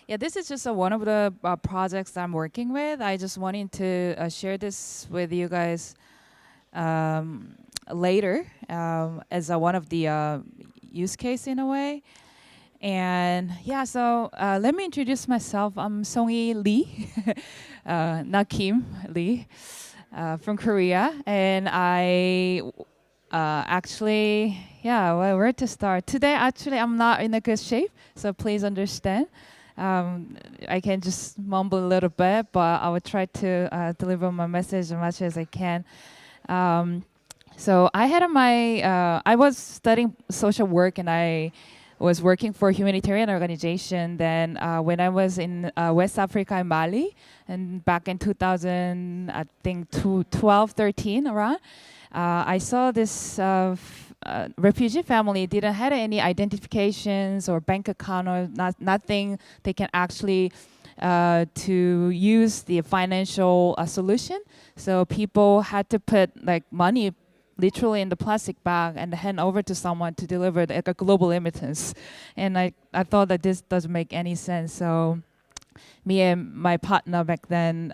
Yeah, this is just one of the projects that I'm working with. I just wanted to share this with you guys um, later as one of the use case in a way. And yeah, so let me introduce myself. I'm Songyi Lee, not Kim Lee, from Korea, and I actually, yeah, well, where to start? Today, actually, I'm not in a good shape, so please understand. Um, I can just mumble a little bit, but I will try to deliver my message as much as I can. Um, so I had I was studying social work and I was working for a humanitarian organization. Then when I was in West Africa and Mali, and back in 2000, I think 12, 13 around, I saw this refugee family didn't have any identifications or bank account or nothing they can actually to use the financial solution. So people had to put like money literally in the plastic bag and hand over to someone to deliver like a global remittance. And I thought that this doesn't make any sense. So me and my partner back then,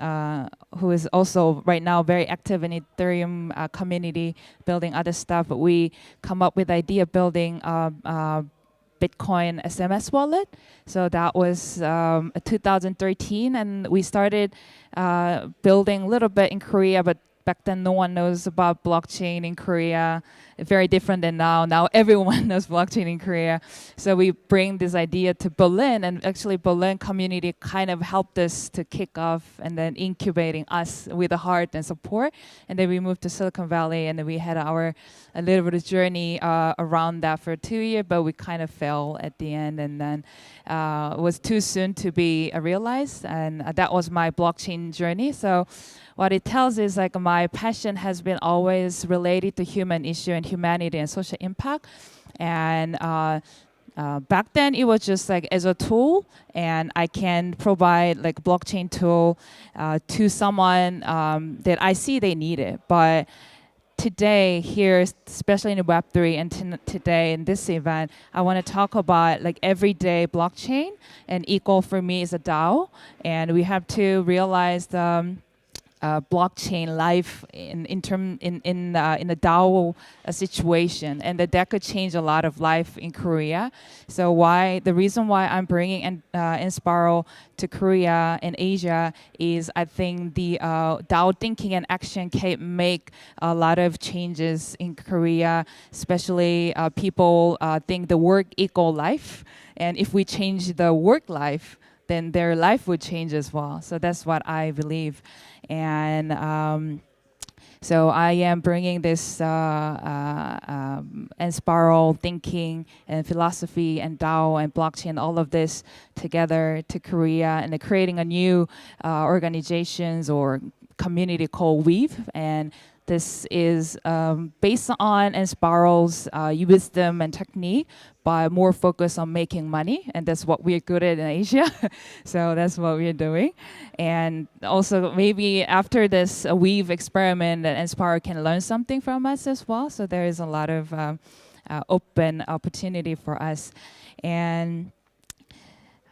who is also right now very active in Ethereum community, building other stuff, but we come up with the idea of building Bitcoin SMS wallet. So that was 2013, and we started building a little bit in Korea, but back then no one knows about blockchain in Korea. Very different than now. Now everyone knows blockchain in Korea. So we bring this idea to Berlin, and actually Berlin community kind of helped us to kick off and then incubating us with the heart and support. And then we moved to Silicon Valley, and then we had our a little bit of journey around that for 2 years, but we kind of fell at the end, and then it was too soon to be realized. And that was my blockchain journey. So what it tells is like my passion has been always related to human issue and humanity and social impact. And back then it was just like as a tool, and I can provide like blockchain tool to someone that I see they need it. But today here, especially in Web3 and today in this event, I want to talk about like everyday blockchain, and equal for me is a DAO. And we have to realize blockchain life in a DAO situation, and that could change a lot of life in Korea. So the reason why I'm bringing Inspiro to Korea and Asia is I think the DAO thinking and action can make a lot of changes in Korea, especially people think the work equal life, and if we change the work life, then their life would change as well. So that's what I believe. And so I am bringing this and spiral thinking and philosophy and DAO and blockchain, all of this together to Korea, and creating a new organizations or community called Weave. And this is based on Inspiral's wisdom and technique, but more focused on making money, and that's what we're good at in Asia. So that's what we're doing. And also maybe after this Weave experiment, that Inspire can learn something from us as well. So there is a lot of open opportunity for us. And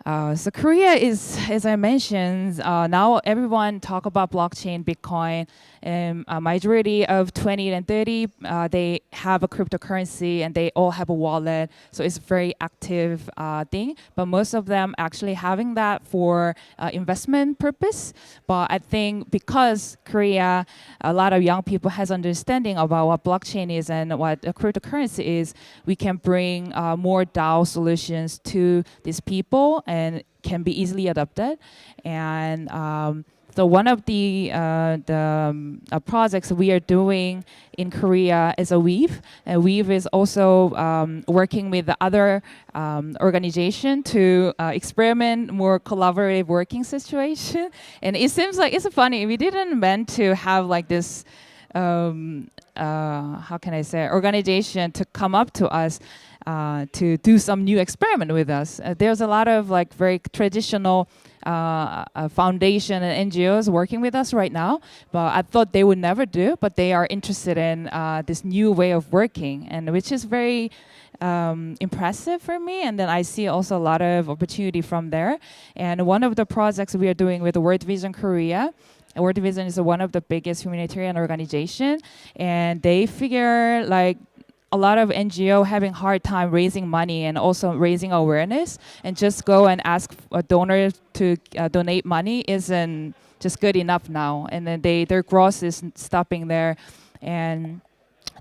so Korea is, as I mentioned, now everyone talk about blockchain, Bitcoin, and a majority of 20 and 30, they have a cryptocurrency and they all have a wallet. So it's a very active thing, but most of them actually having that for investment purpose. But I think because Korea, a lot of young people has understanding about what blockchain is and what a cryptocurrency is, we can bring more DAO solutions to these people and can be easily adopted. And so one of the projects we are doing in Korea is a Weave. And Weave is also working with the other organization to experiment more collaborative working situation. And it seems like it's funny. We didn't meant to have like this how can I say, organization to come up to us to do some new experiment with us. There's a lot of like very traditional foundation and NGOs working with us right now, but I thought they would never do, but they are interested in this new way of working, and which is very impressive for me. And then I see also a lot of opportunity from there. And one of the projects we are doing with World Vision Korea, World Vision is one of the biggest humanitarian organization, and they figure like a lot of NGO having hard time raising money and also raising awareness, and just go and ask a donor to donate money isn't just good enough now. And then their growth is stopping there, and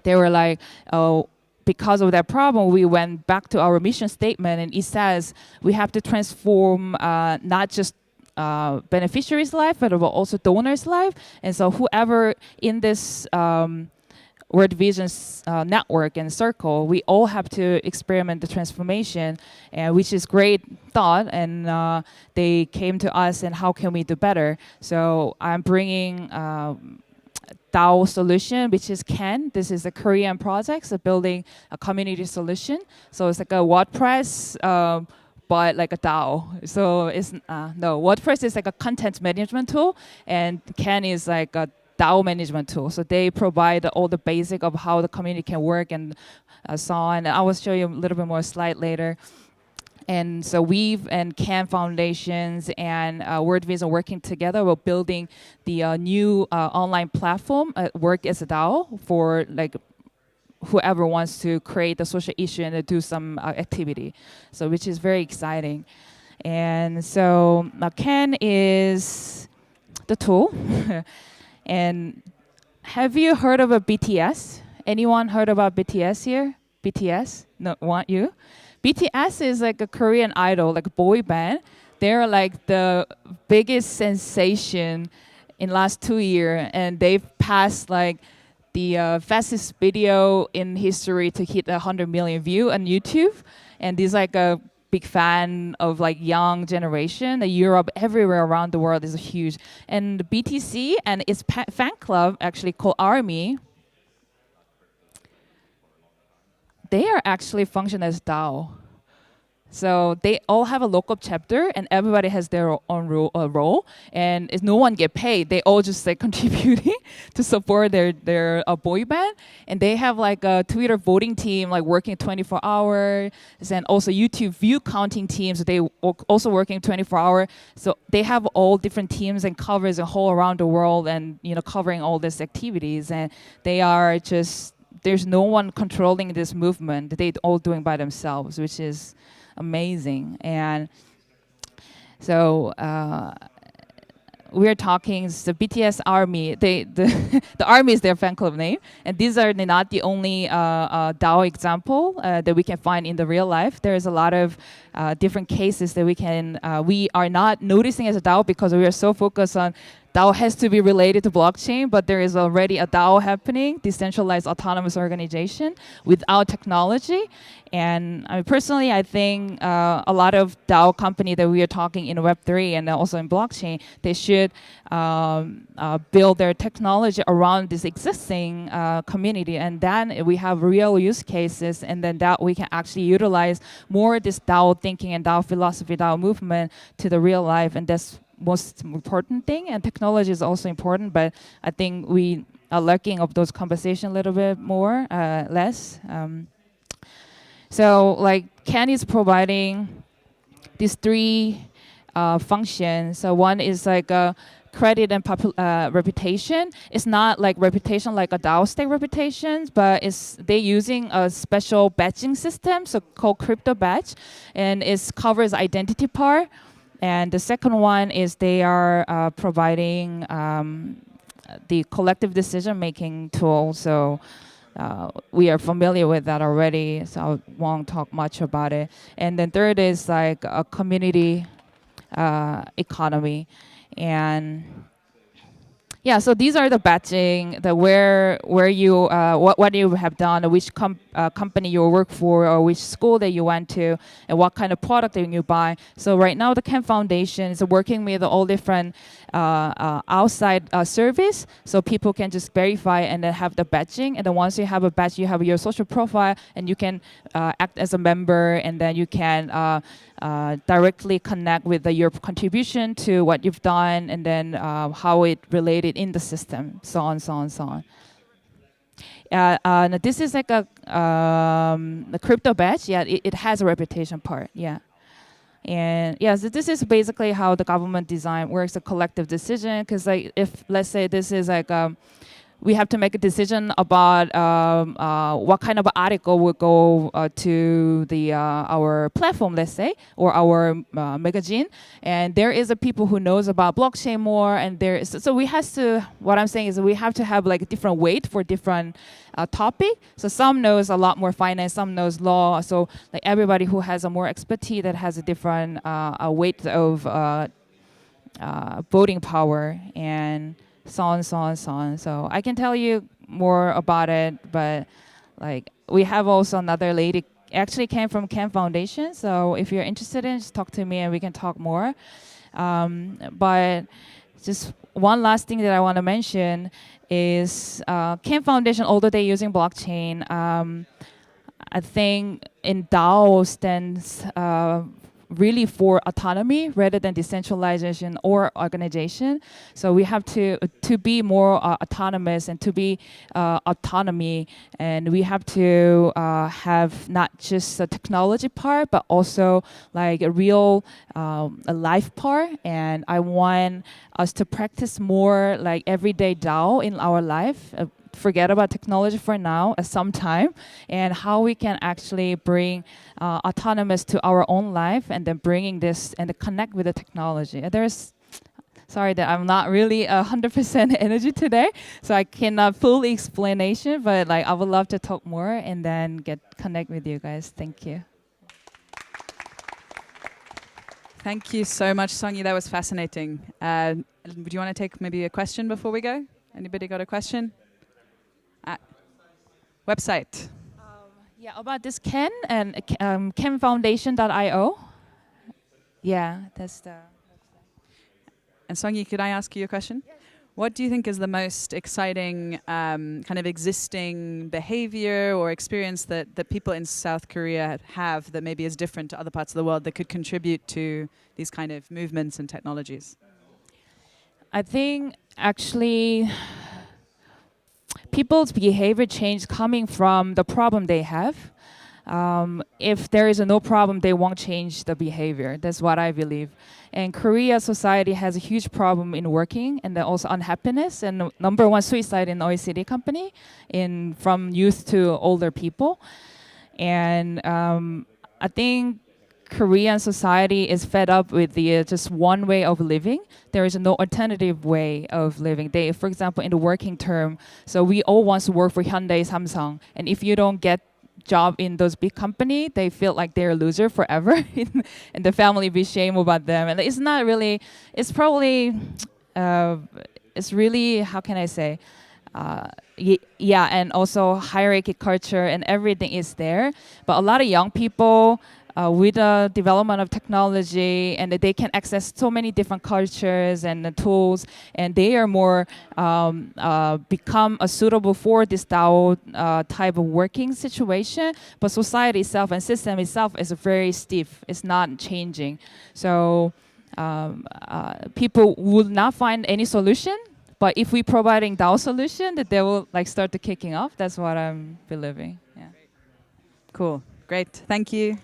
they were like, oh, because of that problem, we went back to our mission statement, and it says we have to transform not just beneficiaries' life, but also donors' life. And so whoever in this World Vision's network and circle, we all have to experiment the transformation, which is great thought. And they came to us, and how can we do better? So I'm bringing DAO solution, which is CAN. This is a Korean project, so building a community solution. So it's like a WordPress, but like a DAO. So it's no, WordPress is like a content management tool, and CAN is like a DAO management tool. So they provide all the basic of how the community can work and so on. And I will show you a little bit more slide later. And so Weave and CAN Foundations and World Vision working together, we're building the new online platform, Work as a DAO, for like whoever wants to create a social issue and do some activity. So which is very exciting. And so CAN is the tool. And have you heard of a BTS? Anyone heard about BTS here? BTS? No, want you? BTS is like a Korean idol, like a boy band. They're like the biggest sensation in last 2 years, and they've passed like the fastest video in history to hit 100 million views on YouTube. And this like a big fan of like young generation. Europe, everywhere around the world is huge. And the BTC and its fan club, actually called ARMY, they are actually function as DAO. So they all have a local chapter, and everybody has their own role, and no one get paid. They all just like contributing to support their boy band, and they have like a Twitter voting team, like working 24 hours, and also YouTube view counting teams. They also working 24 hours. So they have all different teams and covers a whole around the world, and covering all these activities, and they are just, there's no one controlling this movement. They all doing by themselves, which is amazing. And so we're talking the BTS Army. The Army is their fan club name, and these are not the only DAO example that we can find in the real life. There's a lot of different cases that we are not noticing as a DAO because we are so focused on DAO has to be related to blockchain, but there is already a DAO happening, decentralized autonomous organization, without technology. And personally, I think a lot of DAO company that we are talking in Web3 and also in blockchain, they should build their technology around this existing community. And then we have real use cases, and then that we can actually utilize more this DAO thinking and DAO philosophy, DAO movement to the real life. And that's most important thing. And technology is also important, but I think we are lacking of those conversations a little bit more, less. So like CAN is providing these three functions. So one is like a credit and reputation. It's not like reputation like a DAO stake reputation, but they're using a special badging system, so called crypto badge, and it covers identity part. And the second one is they are providing the collective decision-making tool. So we are familiar with that already, so I won't talk much about it. And then third is like a community economy. And Yeah, so these are the batching, the where you what you have done, which company you work for, or which school that you went to, and what kind of product that you buy. So right now, the Camp Foundation is working with all different outside service, so people can just verify and then have the batching. And then once you have a batch, you have your social profile, and you can act as a member, and then you can directly connect with your contribution to what you've done, and then how it related in the system, so on, so on, so on. Now this is like a the crypto badge. Yeah, it has a reputation part. Yeah. And yeah, so this is basically how the government design works, a collective decision. Because like, if let's say this is like we have to make a decision about what kind of article will go to the our platform, let's say, or our magazine. And there is a people who knows about blockchain more, and there is, so we have to. What I'm saying is we have to have like a different weight for different topic. So some knows a lot more finance, some knows law. So like everybody who has a more expertise that has a different weight of voting power and so on, so on, so on. So I can tell you more about it, but like we have also another lady actually came from Camp Foundation. So if you're interested in, just talk to me and we can talk more. But just one last thing that I want to mention is Camp Foundation, although they're using blockchain, I think in DAO stands really for autonomy rather than decentralization or organization. So we have to be more autonomous and to be autonomy, and we have to have not just the technology part, but also like a real a life part. And I want us to practice more like everyday DAO in our life. Forget about technology for now at some time, and how we can actually bring autonomous to our own life, and then bringing this and connect with the technology. And there's, sorry that I'm not really 100% energy today, so I cannot fully explanation, but like I would love to talk more and then connect with you guys. Thank you. Thank you so much, Songyi. That was fascinating. Would you want to take maybe a question before we go? Anybody got a question? Website. Yeah, about this Ken and kenfoundation.io. Yeah, that's the website. And Songyi, could I ask you a question? Yes. What do you think is the most exciting kind of existing behavior or experience that people in South Korea have that maybe is different to other parts of the world that could contribute to these kind of movements and technologies? I think actually people's behavior change coming from the problem they have. If there is no problem, they won't change the behavior. That's what I believe. And Korea society has a huge problem in working, and then also unhappiness, and number one suicide in OECD company, from youth to older people. And I think Korean society is fed up with the just one way of living. There is no alternative way of living. They, for example, in the working term, so we all want to work for Hyundai, Samsung, and if you don't get job in those big company, they feel like they're a loser forever, and the family be shame about them. And it's not really. It's probably. It's really, how can I say? Yeah, and also hierarchy culture and everything is there. But a lot of young people, with the development of technology, and they can access so many different cultures and tools, and they are more become suitable for this DAO type of working situation. But society itself and system itself is very stiff. It's not changing. So people will not find any solution. But if we providing DAO solution, that they will like start to kicking off. That's what I'm believing. Yeah. Cool. Great. Thank you.